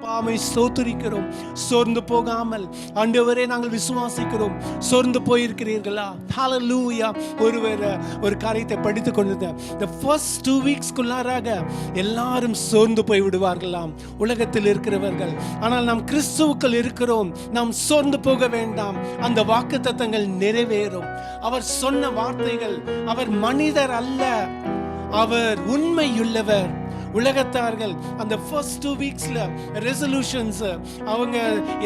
அப்பாவை ஸ்தோத்திரிக்கிறோம். சோர்ந்து போகாமல் ஆண்டவரே நாங்கள் விசுவாசிக்கிறோம். சோர்ந்து போயிருக்கிறீர்களா? ஹல்லேலூயா. ஒரு காரியத்தை படித்துக் கொண்டது, the first 2 weeksக்குள்ளாராக எல்லாரும் சோர்ந்து போய் விடுவார்களாம் உலகத்தில் இருக்கிறவர்கள். ஆனால் நாம் கிறிஸ்துவுக்குள் இருக்கிறோம், நாம் சோர்ந்து போக வேண்டாம். அந்த வாக்குத்தத்தங்கள் நிறைவேறும். அவர் சொன்ன வார்த்தைகள், அவர் மனிதர் அல்ல, அவர் உண்மையுள்ளவர். உலகத்தார்கள் அந்த ஃபர்ஸ்ட் 2 வீக்ஸ்ல ரெசல்யூஷன்ஸ், அவங்க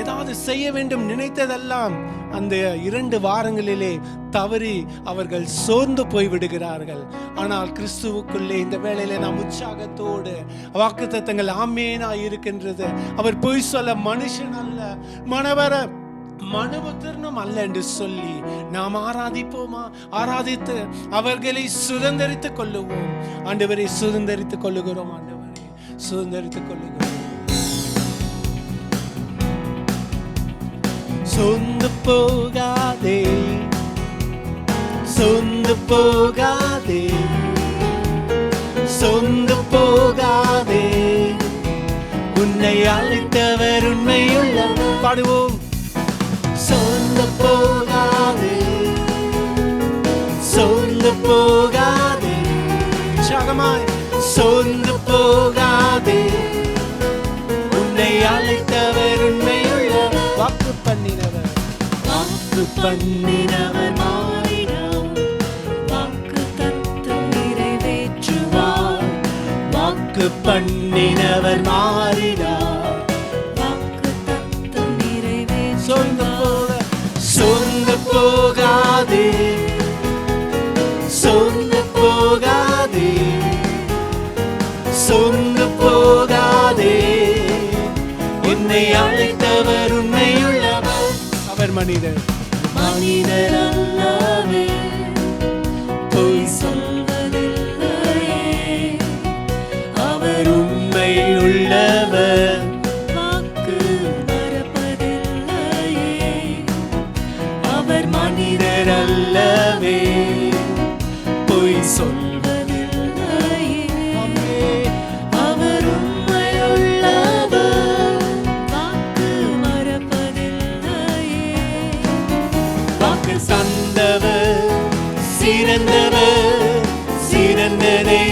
ஏதாவது செய்ய வேண்டும் நினைத்ததெல்லாம் அந்த 2 வாரங்களிலே தவறி அவர்கள் சோர்ந்து போய் விடுகிறார்கள். ஆனால் கிறிஸ்துவுக்குள்ளே இந்த வேளையில நாம் உற்சாகத்தோடு வாக்குத்தத்தங்கள் ஆமேனா இருக்கின்றது. அவர் பொய் சொல்ல மனுஷன் அல்ல, மனுபுத்திரனும் அல்ல என்று சொல்லி நாம் ஆராதிப்போமா? ஆராதித்து அவர்களை சுதந்தரித்துக் கொள்ளுவோம். ஆண்டவரை சுதந்தரித்துக் கொள்ளுகிறோம். ஆண்டவரை சுதந்தரித்துக் கொள்ளுகிறோம். சொந்து போகாதே, சொந்து போகாதே, சொந்து போகாதே, உன்னை அழைத்தவர் உண்மையுள்ளவர். பாடுவோம். சொந்து போகாதே, சொந்து போகாதே, உற்சாகமாய் சொந்து போகாதே, உன்னை அழைத்தவர் உண்மையுள்ளவர். வாக்கு பண்ணினவர், வாக்கு பண்ணினவர் மாறினார், வாக்கு தத்தம் நிறைவேற்றுவார். வாக்கு பண்ணினவர் மாறினார், வாக்கு தத்தம் நிறைவேற்றுவார். சொந்து போகாதே, சொந்து போகாதே, சொந்து போகாதே, என்னை அழைத்தவர் உண்மையுள்ளவர். அவர் மனிதர் அல்லவே, பொய் சொல்வதில்லையே, அவர் உண்மையுள்ளவர், வாக்கு மறப்பதில்லையே, அவர் மனிதர் அல்லவே, பொய் சொல்வதில்லையே, அவர் உண்மையுள்ளவர், வாக்கு மறப்பதில்லையே. வாக்கு தந்தவர் சிறந்தவர், சிறந்ததை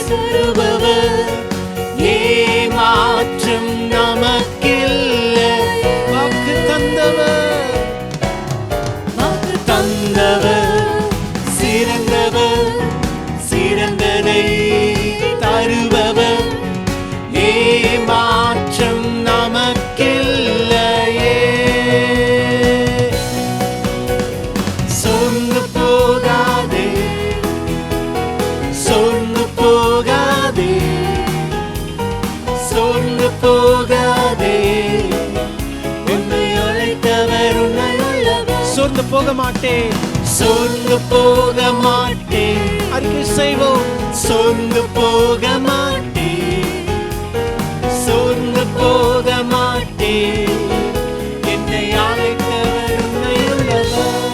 தருபவர், ஏமாற்றம் நமக்கில்லை. வாக்கு தந்தவர், வாக்கு தந்தவர் சிறந்தவர், சிறந்ததை தருபவர், ஏமாற்றம் நமக்கில்லையே. சொந்து போகாதே, சொந்து போகாதே, சொந்து போகாதே, உன்னை அழைத்தவர் உண்மையுள்ளவர். சொந்து போக மாட்டேன், சொந்து போக மாட்டேன். அறிக்கை செய்வோம். சொந்து போக மாட்டேன், சொந்து போக மாட்டேன், என்னை அழைத்தவர் உண்மையுள்ளவர்.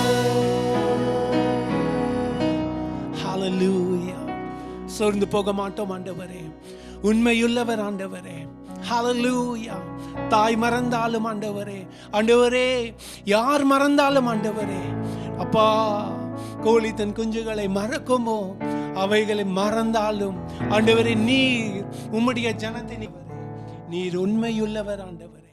ஹல்லேலூயா. சொந்து போக மாட்டோம் ஆண்டவரே, உண்மையுள்ளவர் ஆண்டவரே. ஹல்லேலூயா. தாய் மறந்தாலும் ஆண்டவரே, ஆண்டவரே யார் மறந்தாலும் ஆண்டவரே, அப்பா கோழி தன் குஞ்சுகளை மறக்குமோ, அவைகளை மறந்தாலும் ஆண்டவரே நீர் உம்முடைய ஜனத்தை நீர் உண்மையுள்ளவர் ஆண்டவர்.